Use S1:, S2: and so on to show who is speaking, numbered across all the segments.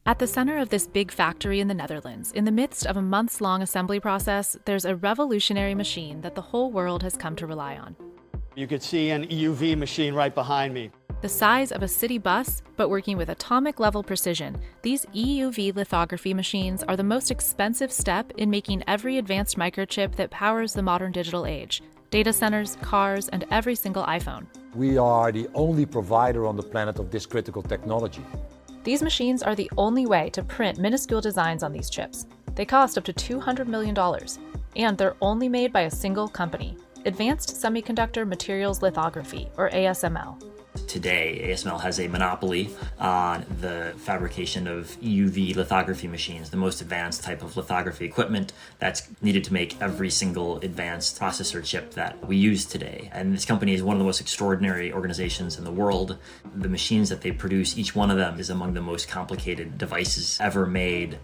S1: At the center of this big factory in the Netherlands, in the midst of a months-long assembly process, there's a revolutionary machine that the whole world has come to rely on.
S2: You could see an EUV machine right behind me.
S1: The size of a city bus, but working with atomic-level precision, these EUV lithography machines are the most expensive step in making every advanced microchip that powers the modern digital age. Data centers, cars, and every single iPhone.
S3: We are the only provider on the planet of this critical technology.
S1: These machines are the only way to print minuscule designs on these chips. They cost up to $200 million, and they're only made by a single company, Advanced Semiconductor Materials Lithography, or ASML.
S4: Today, ASML has a monopoly on the fabrication of EUV lithography machines, the most advanced type of lithography equipment that's needed to make every single advanced processor chip that we use today. And this company is one of the most extraordinary organizations in the world. The machines that they produce, each one of them is among the most complicated devices ever made.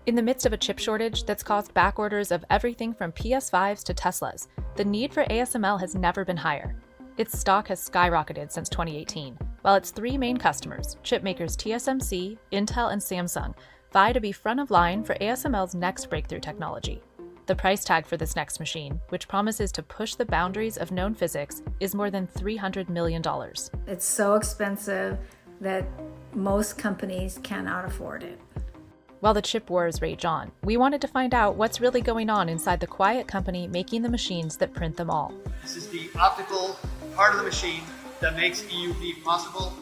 S1: In the midst of a chip shortage that's caused back orders of everything from PS5s to Teslas, the need for ASML has never been higher. Its stock has skyrocketed since 2018, while its three main customers, chipmakers TSMC, Intel, and Samsung, vie to be front of line for ASML's next breakthrough technology. The price tag for this next machine, which promises to push the boundaries of known physics, is more than $300 million.
S5: It's so expensive that most companies cannot afford it.
S1: While the chip wars rage on, we wanted to find out what's really going on inside the quiet company making the machines that print them all.
S2: This is the optical part of the machine that makes EUV possible.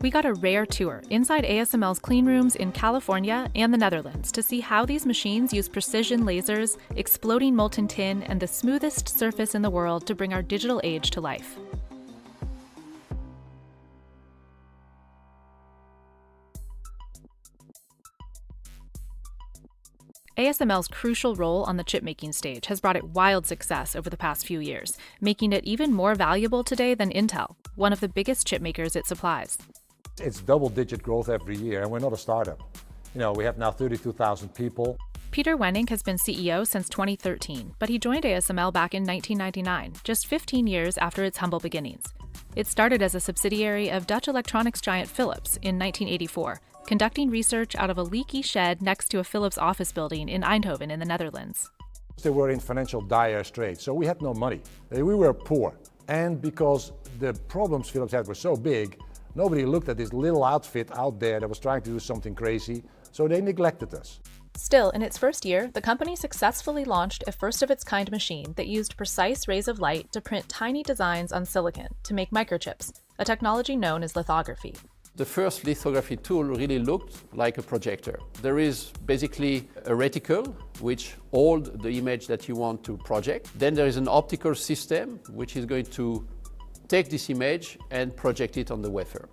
S1: We got a rare tour inside ASML's clean rooms in California and the Netherlands to see how these machines use precision lasers, exploding molten tin, and the smoothest surface in the world to bring our digital age to life. ASML's crucial role on the chip-making stage has brought it wild success over the past few years, making it even more valuable today than Intel, one of the biggest chip makers it supplies.
S3: It's double-digit growth every year, and we're not a startup. We have now 32,000 people.
S1: Peter Wenning has been CEO since 2013, but he joined ASML back in 1999, just 15 years after its humble beginnings. It started as a subsidiary of Dutch electronics giant Philips in 1984, conducting research out of a leaky shed next to a Philips office building in Eindhoven in the Netherlands.
S3: They were in financial dire straits, so we had no money. We were poor. And because the problems Philips had were so big, nobody looked at this little outfit out there that was trying to do something crazy, so they neglected us.
S1: Still, in its first year, the company successfully launched a first-of-its-kind machine that used precise rays of light to print tiny designs on silicon to make microchips, a technology known as lithography.
S6: The first lithography tool really looked like a projector. There is basically a reticle which holds the image that you want to project. Then there is an optical system which is going to take this image and project it on the wafer.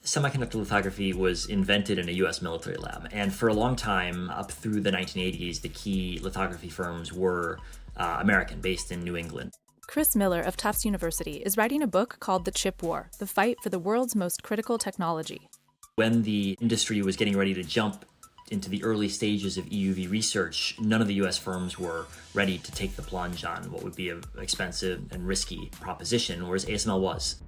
S4: Semiconductor lithography was invented in a US military lab, and for a long time, up through the 1980s, the key lithography firms were American, based in New England.
S1: Chris Miller of Tufts University is writing a book called The Chip War, the fight for the world's most critical technology.
S4: When the industry was getting ready to jump into the early stages of EUV research, none of the US firms were ready to take the plunge on what would be an expensive and risky proposition, whereas ASML was.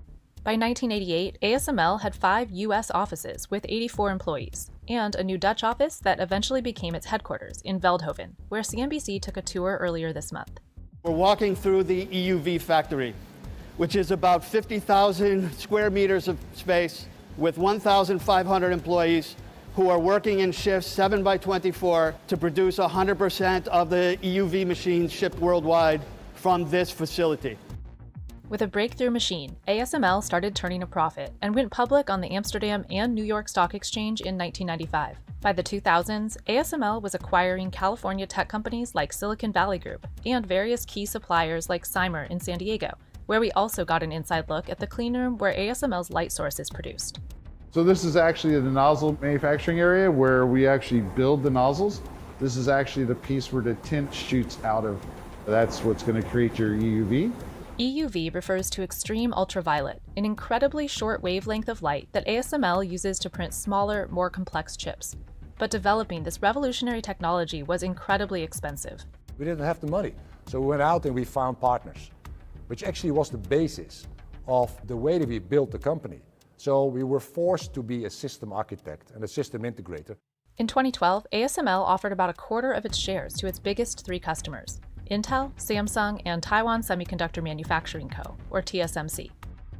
S1: By 1988, ASML had 5 US offices with 84 employees, and a new Dutch office that eventually became its headquarters in Veldhoven, where CNBC took a tour earlier this month.
S2: We're walking through the EUV factory, which is about 50,000 square meters of space with 1,500 employees who are working in shifts 7 by 24 to produce 100% of the EUV machines shipped worldwide from this facility.
S1: With a breakthrough machine, ASML started turning a profit and went public on the Amsterdam and New York Stock Exchange in 1995. By the 2000s, ASML was acquiring California tech companies like Silicon Valley Group and various key suppliers like Cymer in San Diego, where we also got an inside look at the cleanroom where ASML's light source is produced.
S7: So this is actually the nozzle manufacturing area where we actually build the nozzles. This is actually the piece where the tint shoots out of. That's what's going to create your EUV.
S1: EUV refers to extreme ultraviolet, an incredibly short wavelength of light that ASML uses to print smaller, more complex chips. But developing this revolutionary technology was incredibly expensive.
S3: We didn't have the money, so we went out and we found partners, which actually was the basis of the way that we built the company. So we were forced to be a system architect and a system integrator.
S1: In 2012, ASML offered about a quarter of its shares to its biggest three customers: Intel, Samsung, and Taiwan Semiconductor Manufacturing Co., or TSMC.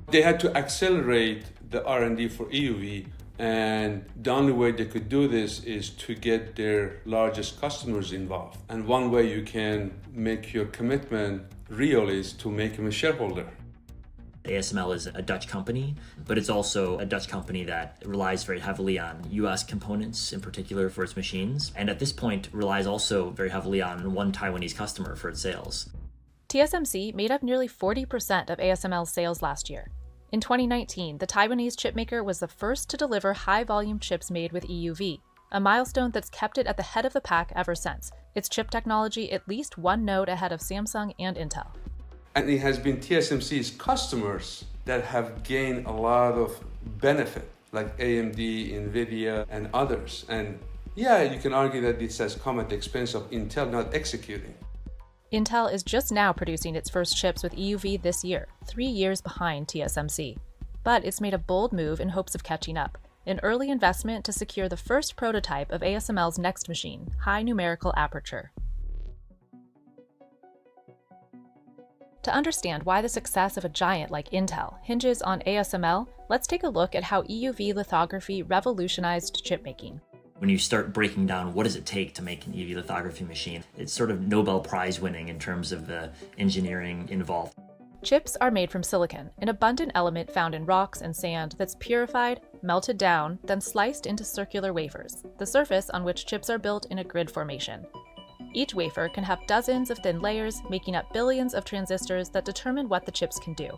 S8: They had to accelerate the R&D for EUV, and the only way they could do this is to get their largest customers involved. And one way you can make your commitment real is to make them a shareholder.
S4: ASML is a Dutch company, but it's also a Dutch company that relies very heavily on US components, in particular for its machines, and at this point relies also very heavily on one Taiwanese customer for its sales.
S1: TSMC made up nearly 40% of ASML's sales last year. In 2019, the Taiwanese chipmaker was the first to deliver high-volume chips made with EUV, a milestone that's kept it at the head of the pack ever since, its chip technology at least one node ahead of Samsung and Intel.
S8: And it has been TSMC's customers that have gained a lot of benefit, like AMD, NVIDIA, and others. And yeah, you can argue that this has come at the expense of Intel not executing.
S1: Intel is just now producing its first chips with EUV this year, 3 years behind TSMC. But it's made a bold move in hopes of catching up, an early investment to secure the first prototype of ASML's next machine, high numerical aperture. To understand why the success of a giant like Intel hinges on ASML, let's take a look at how EUV lithography revolutionized chipmaking.
S4: When you start breaking down what does it take to make an EUV lithography machine, it's sort of Nobel Prize winning in terms of the engineering involved.
S1: Chips are made from silicon, an abundant element found in rocks and sand that's purified, melted down, then sliced into circular wafers, the surface on which chips are built in a grid formation. Each wafer can have dozens of thin layers, making up billions of transistors that determine what the chips can do.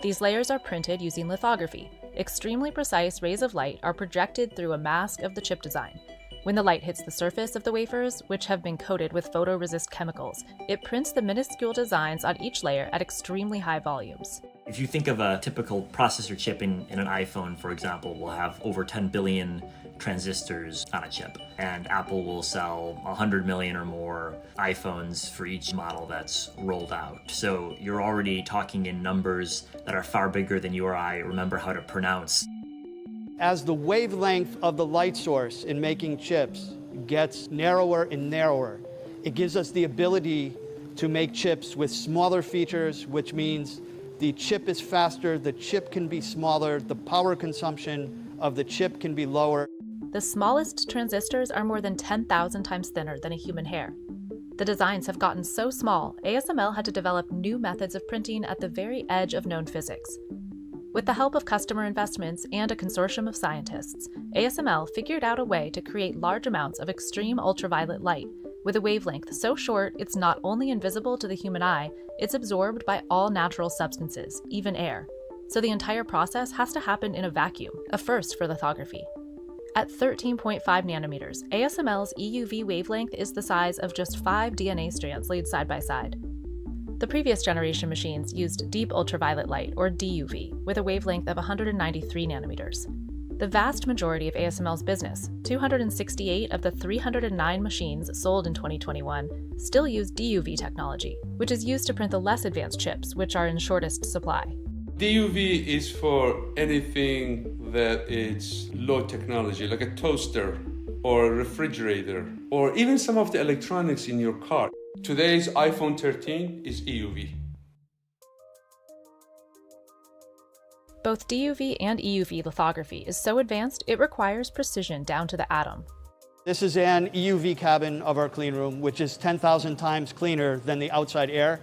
S1: These layers are printed using lithography. Extremely precise rays of light are projected through a mask of the chip design. When the light hits the surface of the wafers, which have been coated with photoresist chemicals, it prints the minuscule designs on each layer at extremely high volumes.
S4: If you think of a typical processor chip in an iPhone, for example, will have over 10 billion transistors on a chip, and Apple will sell 100 million or more iPhones for each model that's rolled out. So you're already talking in numbers that are far bigger than you or I remember how to pronounce.
S2: As the wavelength of the light source in making chips gets narrower and narrower, it gives us the ability to make chips with smaller features, which means the chip is faster, the chip can be smaller, the power consumption of the chip can be lower.
S1: The smallest transistors are more than 10,000 times thinner than a human hair. The designs have gotten so small, ASML had to develop new methods of printing at the very edge of known physics. With the help of customer investments and a consortium of scientists, ASML figured out a way to create large amounts of extreme ultraviolet light, with a wavelength so short it's not only invisible to the human eye, it's absorbed by all natural substances, even air. So the entire process has to happen in a vacuum, a first for lithography. At 13.5 nanometers, ASML's EUV wavelength is the size of just 5 DNA strands laid side by side. The previous generation machines used deep ultraviolet light, or DUV, with a wavelength of 193 nanometers. The vast majority of ASML's business, 268 of the 309 machines sold in 2021, still use DUV technology, which is used to print the less advanced chips, which are in shortest supply.
S8: DUV is for anything that is low technology, like a toaster or a refrigerator, or even some of the electronics in your car. Today's iPhone 13 is EUV.
S1: Both DUV and EUV lithography is so advanced it requires precision down to the atom.
S2: This is an EUV cabin of our clean room, which is 10,000 times cleaner than the outside air.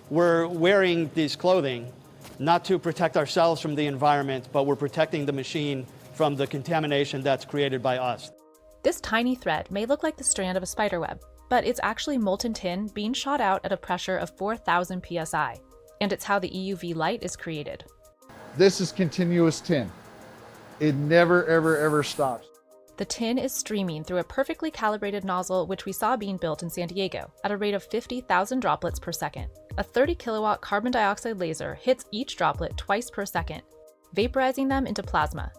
S2: We're wearing these clothing not to protect ourselves from the environment, but we're protecting the machine from the contamination that's created by us.
S1: This tiny thread may look like the strand of a spiderweb, but it's actually molten tin being shot out at a pressure of 4,000 psi, and it's how the EUV light is created.
S7: This is continuous tin. It never, ever stops.
S1: The tin is streaming through a perfectly calibrated nozzle which we saw being built in San Diego at a rate of 50,000 droplets per second. A 30 kilowatt carbon dioxide laser hits each droplet twice per second, vaporizing them into plasma.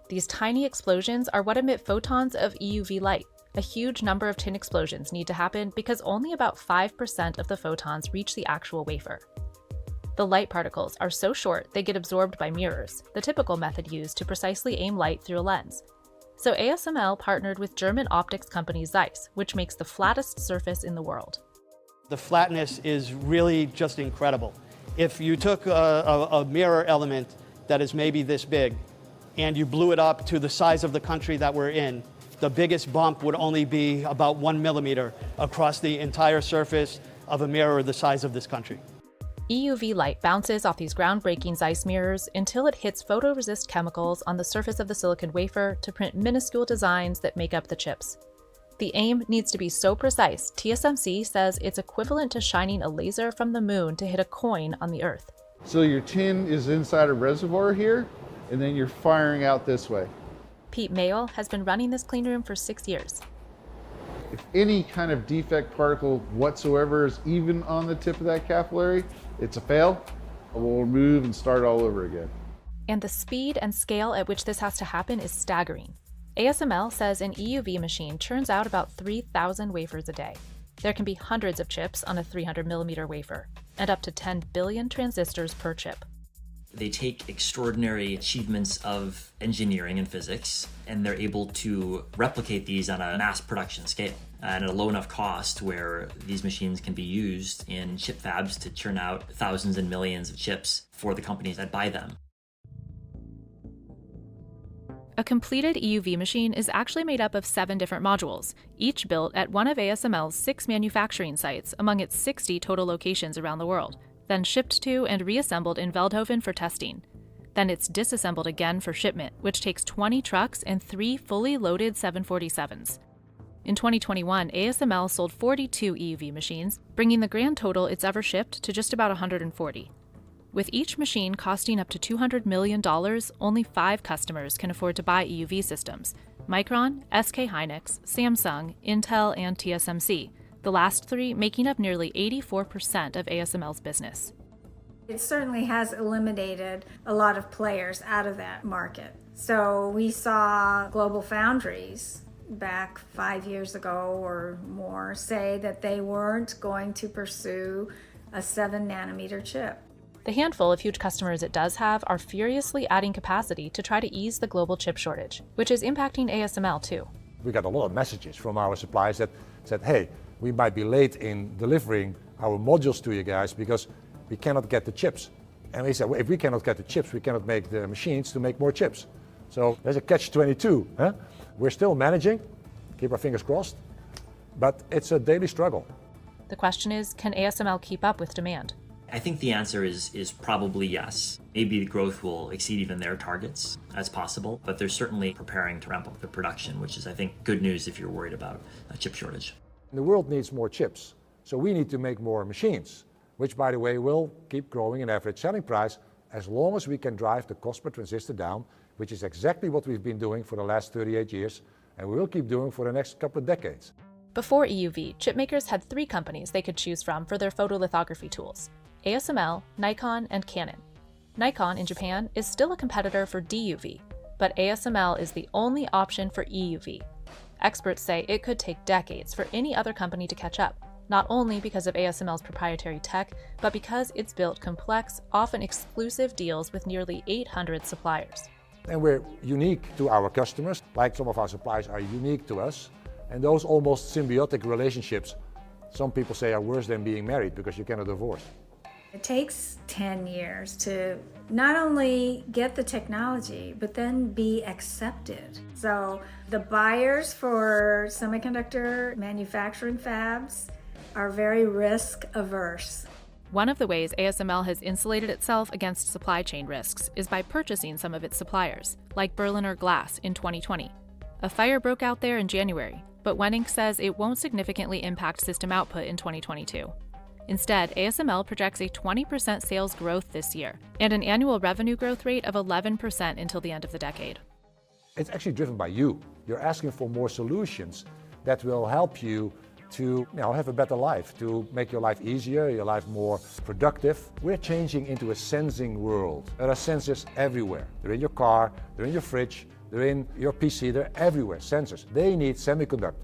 S1: These tiny explosions are what emit photons of EUV light. A huge number of tin explosions need to happen because only about 5% of the photons reach the actual wafer. The light particles are so short they get absorbed by mirrors, the typical method used to precisely aim light through a lens. So ASML partnered with German optics company Zeiss, which makes the flattest surface in the world.
S2: The flatness is really just incredible. If you took a mirror element that is maybe this big and you blew it up to the size of the country that we're in, the biggest bump would only be about 1 millimeter across the entire surface of a mirror the size of this country.
S1: EUV light bounces off these groundbreaking Zeiss mirrors until it hits photoresist chemicals on the surface of the silicon wafer to print minuscule designs that make up the chips. The aim needs to be so precise, TSMC says it's equivalent to shining a laser from the moon to hit a coin on the Earth.
S7: So your tin is inside a reservoir here, and then you're firing out this way.
S1: Pete Mayall has been running this clean room for 6 years.
S7: If any kind of defect particle whatsoever is even on the tip of that capillary, it's a fail. We'll remove and start all over again.
S1: And the speed and scale at which this has to happen is staggering. ASML says an EUV machine churns out about 3,000 wafers a day. There can be hundreds of chips on a 300mm wafer, and up to 10 billion transistors per chip.
S4: They take extraordinary achievements of engineering and physics, and they're able to replicate these on a mass production scale and at a low enough cost where these machines can be used in chip fabs to churn out thousands and millions of chips for the companies that buy them.
S1: A completed EUV machine is actually made up of 7 different modules, each built at one of ASML's 6 manufacturing sites among its 60 total locations around the world, then shipped to and reassembled in Veldhoven for testing. Then it's disassembled again for shipment, which takes 20 trucks and 3 fully loaded 747s. In 2021, ASML sold 42 EUV machines, bringing the grand total it's ever shipped to just about 140. With each machine costing up to $200 million, only 5 customers can afford to buy EUV systems: Micron, SK Hynix, Samsung, Intel, and TSMC, the last 3 making up nearly 84% of ASML's business.
S5: It certainly has eliminated a lot of players out of that market. So we saw Global Foundries back 5 years ago or more say that they weren't going to pursue a 7-nanometer chip.
S1: The handful of huge customers it does have are furiously adding capacity to try to ease the global chip shortage, which is impacting ASML too.
S3: We got a lot of messages from our suppliers that said, hey, we might be late in delivering our modules to you guys because we cannot get the chips. And we said, well, if we cannot get the chips, we cannot make the machines to make more chips. So there's a catch-22. Huh? We're still managing, keep our fingers crossed, but it's a daily struggle.
S1: The question is, can ASML keep up with demand?
S4: I think the answer is probably yes. Maybe the growth will exceed even their targets as possible, but they're certainly preparing to ramp up the production, which is, I think, good news if you're worried about a chip shortage.
S3: The world needs more chips, so we need to make more machines, which, by the way, will keep growing in average selling price as long as we can drive the cost per transistor down, which is exactly what we've been doing for the last 38 years, and we will keep doing for the next couple of decades.
S1: Before EUV, chipmakers had 3 companies they could choose from for their photolithography tools: ASML, Nikon, and Canon. Nikon in Japan is still a competitor for DUV, but ASML is the only option for EUV. Experts say it could take decades for any other company to catch up, not only because of ASML's proprietary tech, but because it's built complex, often exclusive deals with nearly 800 suppliers.
S3: And we're unique to our customers, like some of our suppliers are unique to us, and those almost symbiotic relationships, some people say, are worse than being married because you cannot divorce.
S5: It takes 10 years to not only get the technology, but then be accepted. So the buyers for semiconductor manufacturing fabs are very risk averse.
S1: One of the ways ASML has insulated itself against supply chain risks is by purchasing some of its suppliers, like Berliner Glass in 2020. A fire broke out there in January, but Wenning says it won't significantly impact system output in 2022. Instead, ASML projects a 20% sales growth this year and an annual revenue growth rate of 11% until the end of the decade.
S3: It's actually driven by you. You're asking for more solutions that will help you to have a better life, to make your life easier, your life more productive. We're changing into a sensing world. There are sensors everywhere. They're in your car, they're in your fridge, they're in your PC, they're everywhere, sensors. They need semiconductors.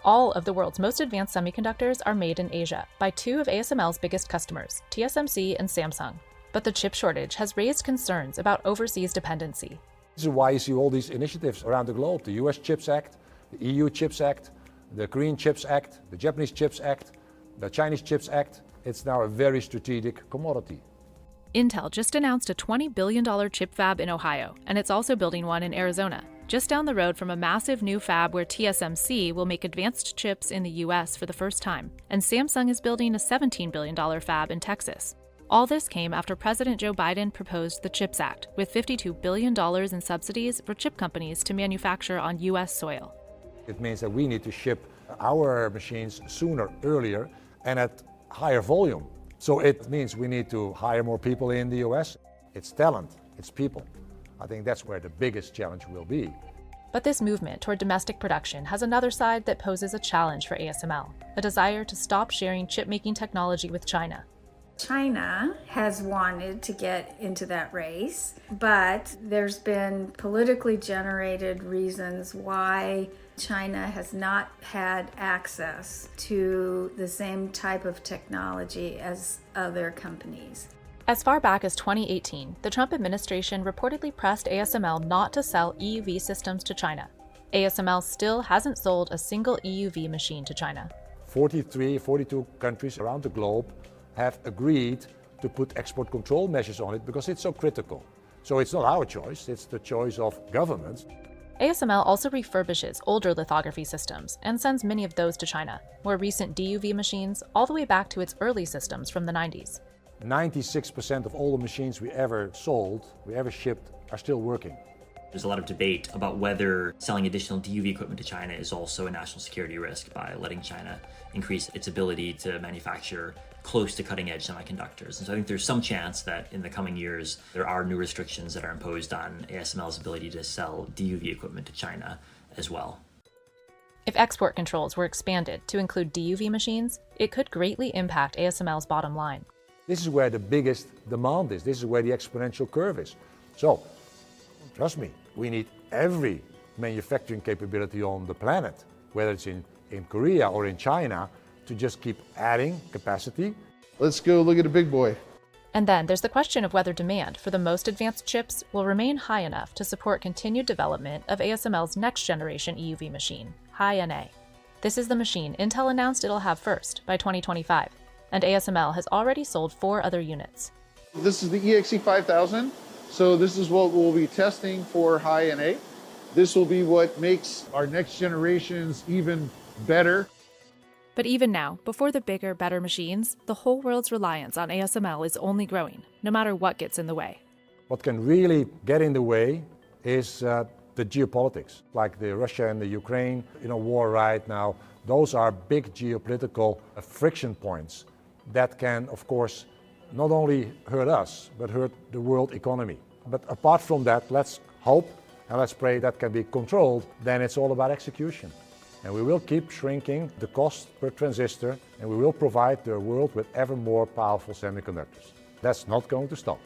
S1: All of the world's most advanced semiconductors are made in Asia by 2 of ASML's biggest customers, TSMC and Samsung. But the chip shortage has raised concerns about overseas dependency.
S3: This is why you see all these initiatives around the globe, the US Chips Act, the EU Chips Act, the Korean Chips Act, the Japanese Chips Act, the Chinese Chips Act. It's now a very strategic commodity.
S1: Intel just announced a $20 billion chip fab in Ohio, and it's also building one in Arizona, just down the road from a massive new fab where TSMC will make advanced chips in the US for the first time, and Samsung is building a $17 billion fab in Texas. All this came after President Joe Biden proposed the CHIPS Act, with $52 billion in subsidies for chip companies to manufacture on US soil.
S3: It means that we need to ship our machines sooner, earlier, and at higher volume. So it means we need to hire more people in the US. It's talent, it's people. I think that's where the biggest challenge will be.
S1: But this movement toward domestic production has another side that poses a challenge for ASML, a desire to stop sharing chip-making technology with China.
S5: China has wanted to get into that race, but there's been politically generated reasons why China has not had access to the same type of technology as other companies.
S1: As far back as 2018, the Trump administration reportedly pressed ASML not to sell EUV systems to China. ASML still hasn't sold a single EUV machine to China.
S3: 42 countries around the globe have agreed to put export control measures on it because it's so critical. So it's not our choice, it's the choice of governments.
S1: ASML also refurbishes older lithography systems and sends many of those to China, more recent DUV machines all the way back to its early systems from the 90s.
S3: 96% of all the machines we ever sold, we ever shipped, are still working.
S4: There's a lot of debate about whether selling additional DUV equipment to China is also a national security risk by letting China increase its ability to manufacture close to cutting-edge semiconductors. And so I think there's some chance that in the coming years, there are new restrictions that are imposed on ASML's ability to sell DUV equipment to China as well.
S1: If export controls were expanded to include DUV machines, it could greatly impact ASML's bottom line.
S3: This is where the biggest demand is. This is where the exponential curve is. So, trust me, we need every manufacturing capability on the planet, whether it's in Korea or in China, to just keep adding capacity.
S7: Let's go look at a big boy.
S1: And then there's the question of whether demand for the most advanced chips will remain high enough to support continued development of ASML's next generation EUV machine, High-NA. This is the machine Intel announced it'll have first by 2025, and ASML has already sold 4 other units.
S7: This is the EXE5000. So this is what we'll be testing for High-NA. This will be what makes our next generations even better.
S1: But even now, before the bigger, better machines, the whole world's reliance on ASML is only growing, no matter what gets in the way.
S3: What can really get in the way is the geopolitics, like the Russia and the Ukraine war right now. Those are big geopolitical friction points that can, of course, not only hurt us, but hurt the world economy. But apart from that, let's hope and let's pray that can be controlled. Then it's all about execution. And we will keep shrinking the cost per transistor, and we will provide the world with ever more powerful semiconductors. That's not going to stop.